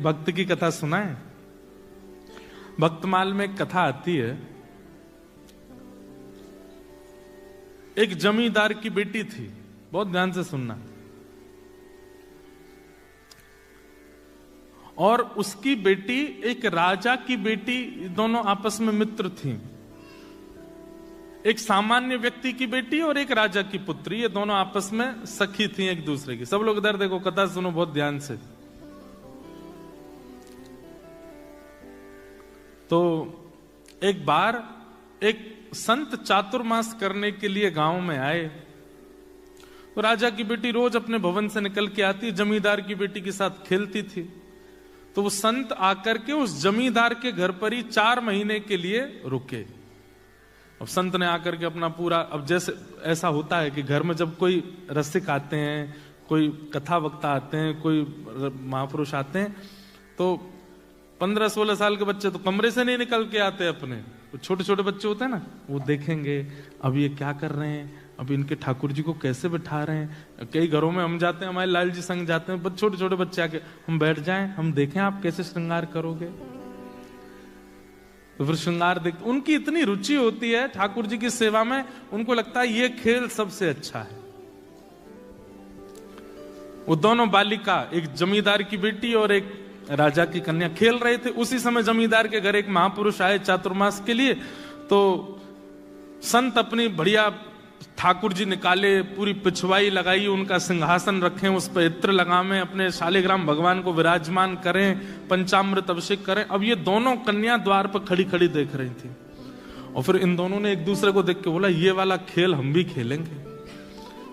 भक्त की कथा सुना है? भक्तमाल में एक कथा आती है। एक जमींदार की बेटी थी, बहुत ध्यान से सुनना, और उसकी बेटी एक राजा की बेटी, दोनों आपस में मित्र थी। एक सामान्य व्यक्ति की बेटी और एक राजा की पुत्री, ये दोनों आपस में सखी थी एक दूसरे की। सब लोग इधर देखो, कथा सुनो बहुत ध्यान से। तो एक बार एक संत चातुर्मास करने के लिए गांव में आए। तो राजा की बेटी रोज अपने भवन से निकल के आती, जमींदार की बेटी के साथ खेलती थी। तो वो संत आकर के उस जमींदार के घर पर ही 4 महीने के लिए रुके। अब संत ने आकर के अपना पूरा, अब जैसे ऐसा होता है कि घर में जब कोई रसिक आते हैं, कोई कथा वक्ता आते हैं, कोई महापुरुष आते हैं, तो 15-16 साल के बच्चे तो कमरे से नहीं निकल के आते अपने। छोटे छोटे बच्चे होते हैं ना, वो देखेंगे अब ये क्या कर रहे हैं, अब इनके ठाकुर जी को कैसे बैठा रहे हैं। कई घरों में हम जाते हैं, हमारे लाल जी संग जाते हैं, छोटे छोटे बच्चे आके हम बैठ जाएं, हम देखें आप कैसे श्रृंगार करोगे। तो फिर श्रृंगार देखते, उनकी इतनी रुचि होती है ठाकुर जी की सेवा में, उनको लगता है ये खेल सबसे अच्छा है। वो दोनों बालिका, एक जमींदार की बेटी और एक राजा की कन्या, खेल रहे थे। उसी समय जमींदार के घर एक महापुरुष आए चातुर्मास के लिए। तो संत अपनी बढ़िया ठाकुर जी निकाले, पूरी पिछवाई लगाई, उनका सिंहासन रखें, उस पर इत्र लगावें, अपने शालिग्राम भगवान को विराजमान करें, पंचामृत अभिषेक करें। अब ये दोनों कन्या द्वार पर खड़ी खड़ी देख रही थी। और फिर इन दोनों ने एक दूसरे को देख के बोला, ये वाला खेल हम भी खेलेंगे,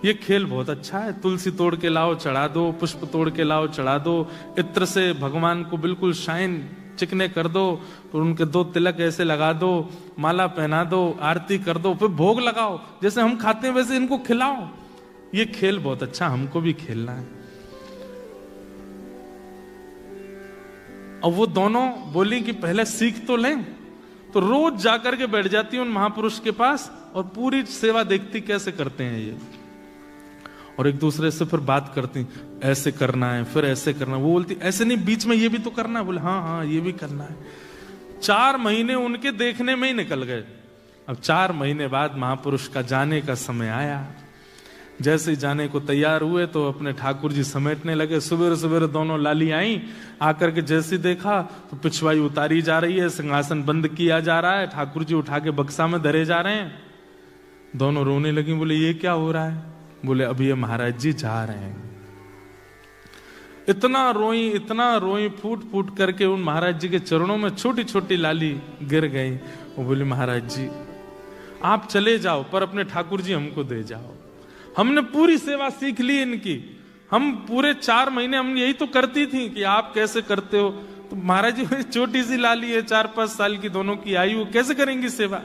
ये खेल बहुत अच्छा है। तुलसी तोड़ के लाओ चढ़ा दो, पुष्प तोड़ के लाओ चढ़ा दो, इत्र से भगवान को बिल्कुल शाइन चिकने कर दो, तो उनके 2 तिलक ऐसे लगा दो, माला पहना दो, आरती कर दो, फिर भोग लगाओ, जैसे हम खाते हैं वैसे इनको खिलाओ। ये खेल बहुत अच्छा, हमको भी खेलना है। और वो दोनों बोली कि पहले सीख तो लें। तो रोज जाकर के बैठ जाती उन महापुरुष के पास और पूरी सेवा देखती कैसे करते हैं ये, और एक दूसरे से फिर बात करती, ऐसे करना है, फिर ऐसे करना है। वो बोलती ऐसे नहीं, बीच में ये भी तो करना है। बोले हाँ हाँ ये भी करना है। 4 महीने उनके देखने में ही निकल गए। अब 4 महीने बाद महापुरुष का जाने का समय आया। जैसे ही जाने को तैयार हुए तो अपने ठाकुर जी समेटने लगे। सवेरे सवेरे दोनों लाली आई, आकर के जैसे देखा तो पिछवाई उतारी जा रही है, सिंहासन बंद किया जा रहा है, ठाकुर जी उठा के बक्सा में धरे जा रहे हैं। दोनों रोने लगी। बोले ये क्या हो रहा है? बोले अभी ये महाराज जी जा रहे हैं। इतना रोई, फूट फूट करके उन महाराज जी के चरणों में छोटी छोटी लाली गिर गई। वो बोली महाराज जी आप चले जाओ, पर अपने ठाकुर जी हमको दे जाओ। हमने पूरी सेवा सीख ली इनकी, हम पूरे 4 महीने हम यही तो करती थी कि आप कैसे करते हो। तो महाराज जी छोटी सी लाली है, 4-5 साल की दोनों की आयु, कैसे करेंगी सेवा?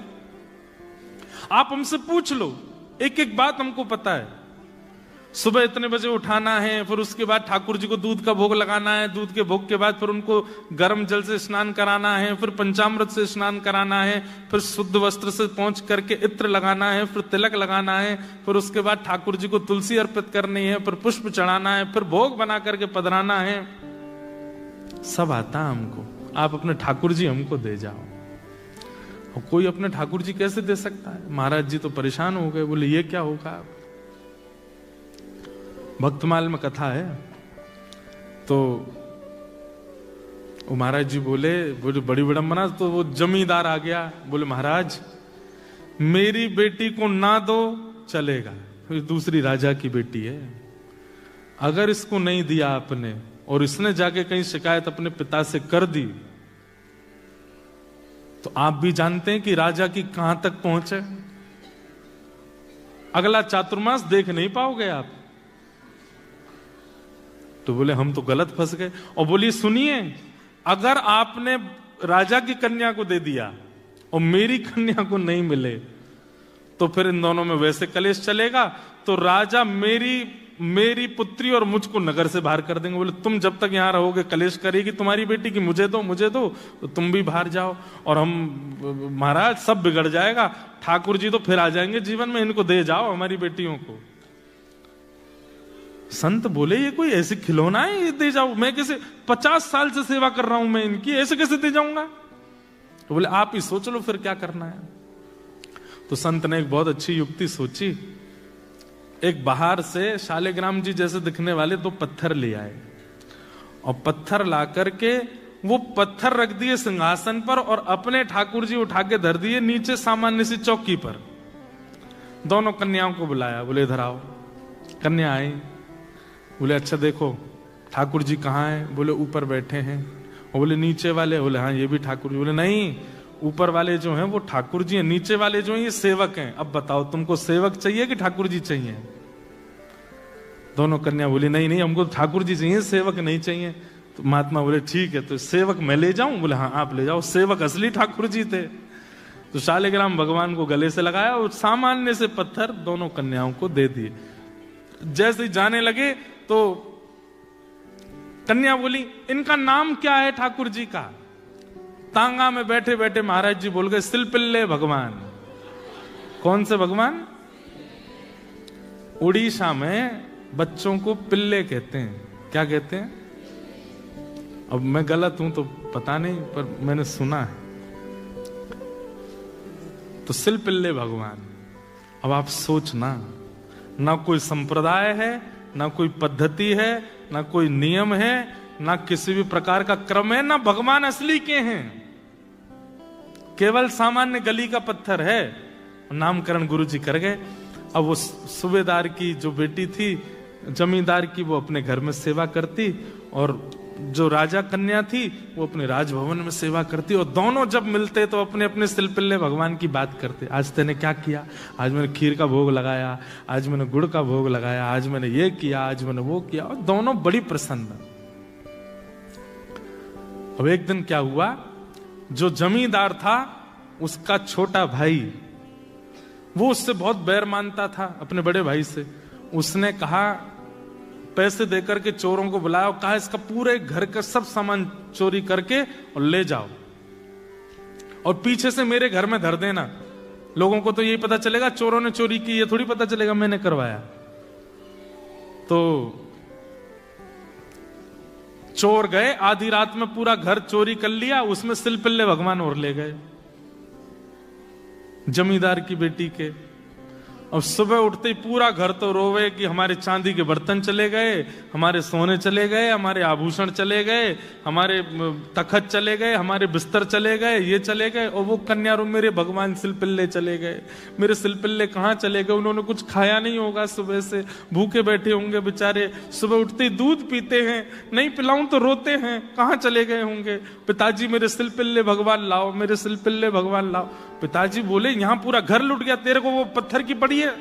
आप हमसे पूछ लो, एक एक बात हमको पता है। सुबह इतने बजे उठाना है, फिर उसके बाद ठाकुर जी को दूध का भोग लगाना है, दूध के भोग के बाद फिर उनको गर्म जल से स्नान कराना है, फिर पंचामृत से स्नान कराना है, फिर शुद्ध वस्त्र से पहुंच करके इत्र लगाना है, फिर तिलक लगाना है, फिर उसके बाद ठाकुर जी को तुलसी अर्पित करनी है, फिर पुष्प चढ़ाना है, फिर भोग बना करके पधराना है। सब आता हमको, आप अपने ठाकुर जी हमको दे जाओ। और कोई अपने ठाकुर जी कैसे दे सकता है? महाराज जी तो परेशान हो गए। बोले ये क्या होगा? भक्तमाल में कथा है। तो वो महाराज जी बोले बड़ी विडंबना। तो वो जमींदार आ गया। बोले महाराज मेरी बेटी को ना दो चलेगा, दूसरी राजा की बेटी है, अगर इसको नहीं दिया आपने और इसने जाके कहीं शिकायत अपने पिता से कर दी तो आप भी जानते हैं कि राजा की कहां तक पहुंचे। अगला चातुर्मास देख नहीं पाओगे आप। तो बोले हम तो गलत फंस गए। और बोली सुनिए, अगर आपने राजा की कन्या को दे दिया और मेरी कन्या को नहीं मिले तो फिर इन दोनों में वैसे कलेश चलेगा, तो राजा मेरी पुत्री और मुझको नगर से बाहर कर देंगे। बोले तुम जब तक यहां रहोगे कलेश करेगी तुम्हारी बेटी की, मुझे दो तो तुम भी बाहर जाओ और हम महाराज सब बिगड़ जाएगा। ठाकुर जी तो फिर आ जाएंगे जीवन में, इनको दे जाओ हमारी बेटियों को। संत बोले ये कोई ऐसे खिलौना है, ये दे जाओ? मैं कैसे, 50 साल से सेवा कर रहा हूं मैं इनकी, ऐसे कैसे दे जाऊंगा? तो बोले आप ही सोच लो फिर क्या करना है। तो संत ने एक बहुत अच्छी युक्ति सोची। एक बाहर से शालिग्राम जी जैसे दिखने वाले 2 पत्थर ले आए और पत्थर ला करके वो पत्थर रख दिए सिंहासन पर और अपने ठाकुर जी उठा के धर दिए नीचे सामान्य सी चौकी पर। दोनों कन्याओं को बुलाया, बोले इधर आओ। कन्या आई, बोले अच्छा देखो ठाकुर जी कहाँ हैं? बोले ऊपर बैठे हैं। और बोले नीचे वाले? बोले हाँ ये भी ठाकुर जी। बोले नहीं, ऊपर वाले जो हैं वो ठाकुर जी हैं, नीचे वाले जो हैं ये सेवक हैं। अब बताओ तुमको सेवक चाहिए कि ठाकुर जी चाहिए? दोनों कन्या बोली नहीं नहीं, हमको ठाकुर जी चाहिए, सेवक नहीं चाहिए। तो महात्मा बोले ठीक है, तो सेवक मैं ले जाऊं? बोले हाँ आप ले जाओ। सेवक असली ठाकुर जी थे। तो शालिग्राम भगवान को गले से लगाया और सामान्य से पत्थर दोनों कन्याओं को दे दिए। जैसे जाने लगे तो कन्या बोली इनका नाम क्या है ठाकुर जी का? तांगा में बैठे बैठे महाराज जी बोल गए सिलपिल्ले भगवान। कौन से भगवान? उड़ीसा में बच्चों को पिल्ले कहते हैं। क्या कहते हैं? अब मैं गलत हूं तो पता नहीं, पर मैंने सुना है। तो सिलपिल्ले भगवान। अब आप सोचना, ना कोई संप्रदाय है, ना कोई पद्धति है, ना कोई नियम है, ना किसी भी प्रकार का क्रम है, ना भगवान असली के हैं, केवल सामान्य गली का पत्थर है। नामकरण गुरु जी कर गए। अब वो सूबेदार की जो बेटी थी, जमींदार की, वो अपने घर में सेवा करती और जो राजा कन्या थी वो अपने राजभवन में सेवा करती। और दोनों जब मिलते तो अपने अपने सिलपिल्ले भगवान की बात करते। आज तेने क्या किया? आज मैंने खीर का भोग लगाया, आज मैंने गुड़ का भोग लगाया, आज मैंने ये किया, आज मैंने वो किया। और दोनों बड़ी प्रसन्न। अब एक दिन क्या हुआ, जो जमींदार था उसका छोटा भाई, वो उससे बहुत बैर मानता था अपने बड़े भाई से। उसने कहा, पैसे देकर के चोरों को बुलाया और कहा इसका पूरे घर का सब सामान चोरी करके और ले जाओ और पीछे से मेरे घर में धर देना। लोगों को तो यही पता चलेगा चोरों ने चोरी की, ये थोड़ी पता चलेगा मैंने करवाया। तो चोर गए, आधी रात में पूरा घर चोरी कर लिया, उसमें सिलपिल्ले भगवान और ले गए जमींदार की बेटी के। और सुबह उठते ही पूरा घर तो रोवे कि हमारे चांदी के बर्तन चले गए, हमारे सोने चले गए, हमारे आभूषण चले गए, हमारे तखत चले गए, हमारे बिस्तर चले गए, ये चले गए। और वो कन्या रो मेरे भगवान सिलपिल्ले चले गए। मेरे सिलपिल्ले कहाँ चले गए? उन्होंने कुछ खाया नहीं होगा, सुबह से भूखे बैठे होंगे बेचारे, सुबह उठते ही दूध पीते हैं, नहीं पिलाऊं तो रोते हैं, कहाँ चले गए होंगे? पिताजी मेरे सिलपिल्ले भगवान लाओ, मेरे सिलपिल्ले भगवान लाओ। पिताजी बोले यहां पूरा घर लुट गया, तेरे को वो पत्थर की पड़ी है?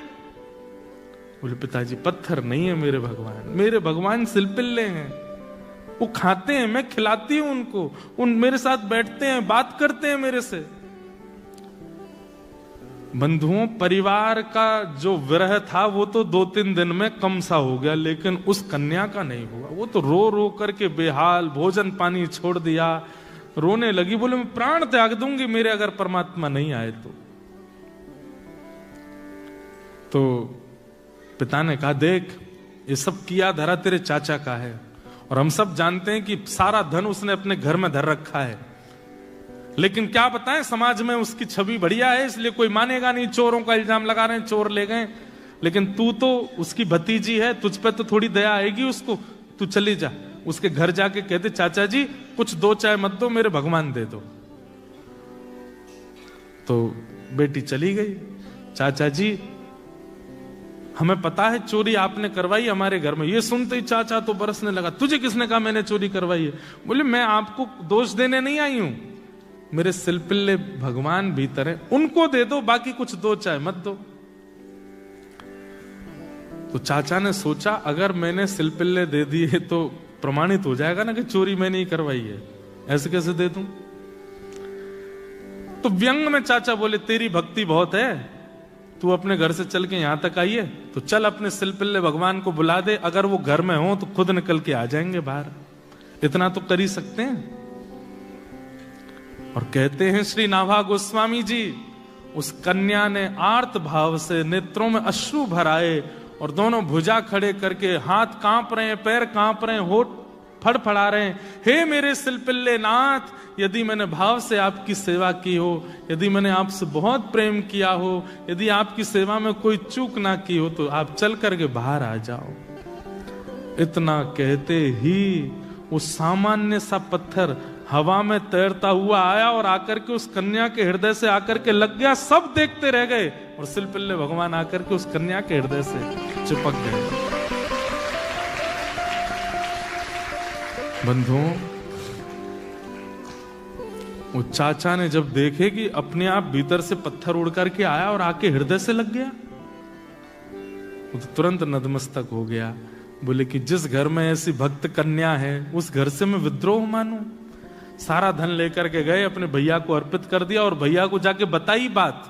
बोले पिताजी पत्थर नहीं है मेरे भगवान सिलपिल्ले हैं। वो खाते हैं, मैं खिलाती हूं उनको, उन मेरे साथ बैठते हैं, बात करते हैं मेरे से। बंधुओं, परिवार का जो विरह था वो तो 2-3 दिन में कम सा हो गया, लेकिन उस कन्या का नहीं हुआ। वो तो रो रो करके बेहाल, भोजन पानी छोड़ दिया, रोने लगी। बोले मैं प्राण त्याग दूंगी मेरे अगर परमात्मा नहीं आए तो पिता ने कहा देख, ये सब किया धरा तेरे चाचा का है और हम सब जानते हैं कि सारा धन उसने अपने घर में धर रखा है, लेकिन क्या बताएं समाज में उसकी छवि बढ़िया है इसलिए कोई मानेगा नहीं। चोरों का इल्जाम लगा रहे हैं, चोर ले गए, लेकिन तू तो उसकी भतीजी है, तुझ पे तो थोड़ी दया आएगी उसको। तू चली जा, उसके घर जाके कहते चाचा जी कुछ 2 चाय मत दो, मेरे भगवान दे दो। तो बेटी चली गई, चाचा जी हमें पता है चोरी आपने करवाई हमारे घर में। ये सुनते ही चाचा तो बरसने लगा, तुझे किसने कहा मैंने चोरी करवाई है? बोले मैं आपको दोष देने नहीं आई हूं, मेरे सिलपिल्ले भगवान भीतर है, उनको दे दो, बाकी कुछ 2 चाय मत दो। तो चाचा ने सोचा अगर मैंने सिलपिल्ले दे दिए तो प्रमाणित हो जाएगा ना कि चोरी मैंने ही करवाई है, ऐसे कैसे दे दूं? तो व्यंग में चाचा बोले तेरी भक्ति बहुत है, तू अपने घर से चल के यहां तक आई है तो चल अपने सिलपिल्ले भगवान को बुला दे, अगर वो घर में हो तो खुद निकल के आ जाएंगे बाहर, इतना तो कर ही सकते हैं। और कहते हैं श्री नाभा गोस्वामी जी, उस कन्या ने आर्त भाव से नेत्रों में अश्रु भराए और दोनों भुजा खड़े करके हाथ कांप रहे हैं, पैर कांप रहे हैं, होठ फड़फड़ा रहे हैं। हे मेरे सिलपिल्ले नाथ, यदि मैंने भाव से आपकी सेवा की हो, यदि मैंने आपसे बहुत प्रेम किया हो, यदि आपकी सेवा में कोई चूक ना की हो, तो आप चल करके बाहर आ जाओ। इतना कहते ही वो सामान्य सा पत्थर हवा में तैरता हुआ आया और आकर के उस कन्या के हृदय से आकर के लग गया। सब देखते रह गए और सिलपिल्ले भगवान आकर के उस कन्या के हृदय से चिपक गए। बंधुओं, वो चाचा ने जब देखे कि अपने आप भीतर से पत्थर उड़ करके आया और आके हृदय से लग गया, वो तो तुरंत नतमस्तक हो गया। बोले कि जिस घर में ऐसी भक्त कन्या है उस घर से मैं विद्रोह मानूं। सारा धन लेकर के गए, अपने भैया को अर्पित कर दिया और भैया को जाके बताई बात।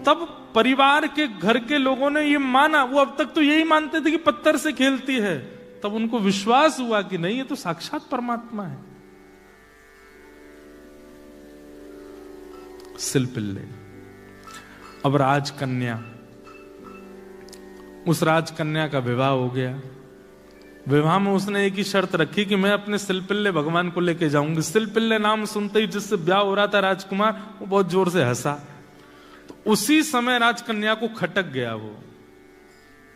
तब परिवार के घर के लोगों ने ये माना। वो अब तक तो यही मानते थे कि पत्थर से खेलती है। तब उनको विश्वास हुआ कि नहीं, ये तो साक्षात परमात्मा है। सिलपिल्ले। अब राजकन्या, उस राजकन्या का विवाह हो गया। विवाह में उसने एक ही शर्त रखी कि मैं अपने सिलपिल्ले भगवान को लेके जाऊंगी। सिलपिल्ले नाम सुनते ही जिससे ब्याह हो रहा था राजकुमार, वो बहुत जोर से हंसा। तो उसी समय राजकन्या को खटक गया। वो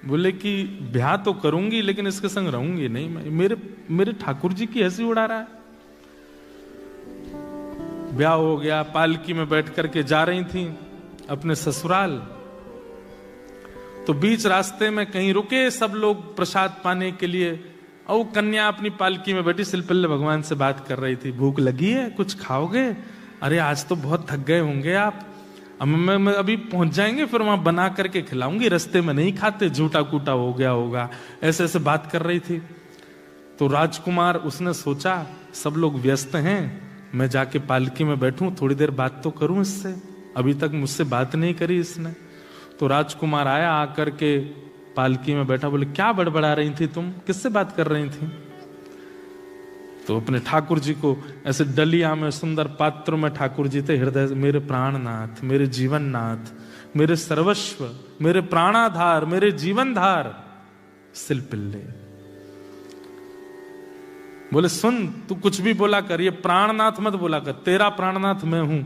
बोले कि ब्याह तो करूंगी लेकिन इसके संग रहूंगी नहीं। मैं मेरे ठाकुर जी की हंसी उड़ा रहा है। ब्याह हो गया, पालकी में बैठ करके जा रही थी अपने ससुराल। तो बीच रास्ते में कहीं रुके सब लोग प्रसाद पाने के लिए, और कन्या अपनी पालकी में बैठी सिलपिल्ले भगवान से बात कर रही थी। भूख लगी है, कुछ खाओगे? अरे आज तो बहुत थक गए होंगे आप, अब मैं अभी पहुंच जाएंगे, फिर वहां बना करके खिलाऊंगी, रास्ते में नहीं खाते, झूठा कूटा हो गया होगा। ऐसे ऐसे बात कर रही थी। तो राजकुमार, उसने सोचा सब लोग व्यस्त हैं, मैं जाके पालकी में बैठूं, थोड़ी देर बात तो करूं इससे, अभी तक मुझसे बात नहीं करी इसने। तो राजकुमार आया, आकर के पालकी में बैठा। बोले क्या बड़बड़ा रही थी तुम, किससे बात कर रही थी? तो अपने ठाकुर जी को ऐसे डलिया में, सुंदर पात्र में ठाकुर जी थे हृदय, मेरे प्राणनाथ, मेरे जीवननाथ, मेरे सर्वस्व, मेरे प्राणाधार, मेरे जीवनधार सिलपिल्ले। बोले सुन, तू कुछ भी बोला कर, ये प्राणनाथ मत बोला कर, तेरा प्राणनाथ मैं हूं।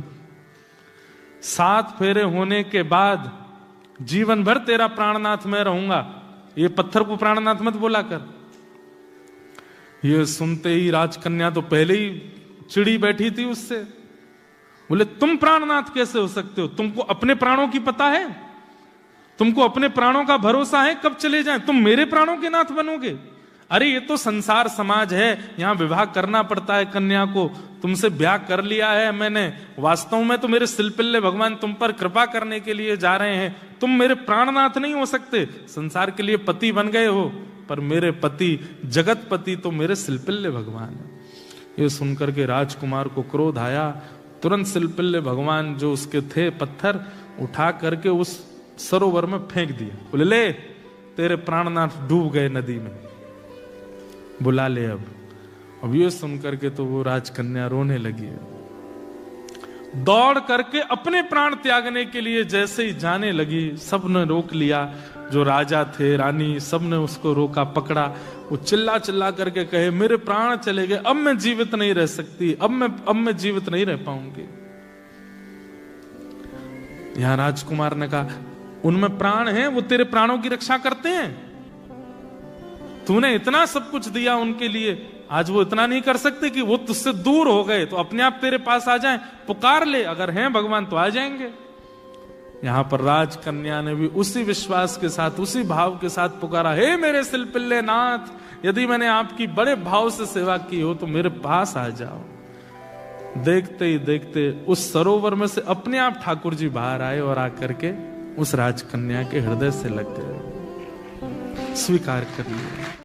7 फेरे होने के बाद जीवन भर तेरा प्राणनाथ मैं रहूंगा, ये पत्थर को प्राणनाथ मत बोला कर। ये सुनते ही राजकन्या तो पहले ही चिड़ी बैठी थी उससे। बोले तुम प्राणनाथ कैसे हो सकते हो? तुमको अपने प्राणों की पता है? तुमको अपने प्राणों का भरोसा है? कब चले जाएं? तुम मेरे प्राणों के नाथ बनोगे? अरे ये तो संसार समाज है, यहां विवाह करना पड़ता है कन्या को। तुमसे ब्याह कर लिया है मैंने, वास्तव में तो मेरे सिलपिल्ले भगवान तुम पर कृपा करने के लिए जा रहे हैं। तुम मेरे प्राणनाथ नहीं हो सकते। संसार के लिए पति बन गए हो, पर मेरे पति, जगत पति तो मेरे सिलपिल्ले भगवान है। ये सुनकर के राजकुमार को क्रोध आया। तुरंत सिलपिल्ले भगवान जो उसके थे पत्थर उठा करके उस सरोवर में फेंक दिया। बोले ले, तेरे प्राणनाथ डूब गए नदी में, बुला ले अब ये सुनकर के तो वो राजकन्या रोने लगी। दौड़ करके अपने प्राण त्यागने के लिए जैसे ही जाने लगी, सबने रोक लिया। जो राजा थे, रानी, सबने उसको रोका, पकड़ा। वो चिल्ला चिल्ला करके कहे मेरे प्राण चले गए, अब मैं जीवित नहीं रह सकती, अब मैं जीवित नहीं रह पाऊंगी। यहां राजकुमार ने कहा उनमें प्राण हैं, वो तेरे प्राणों की रक्षा करते हैं। तूने इतना सब कुछ दिया उनके लिए, आज वो इतना नहीं कर सकते कि वो तुझसे दूर हो गए तो अपने आप तेरे पास आ जाएं? पुकार ले, अगर हैं भगवान तो आ जाएंगे। यहां पर राजकन्या ने भी उसी विश्वास के साथ, उसी भाव के साथ पुकारा, हे मेरे सिलपिल्ले नाथ, यदि मैंने आपकी बड़े भाव से सेवा की हो तो मेरे पास आ जाओ। देखते ही देखते उस सरोवर में से अपने आप ठाकुर जी बाहर आए और आकर के उस राजकन्या के हृदय से लग गए, स्वीकार कर लिया।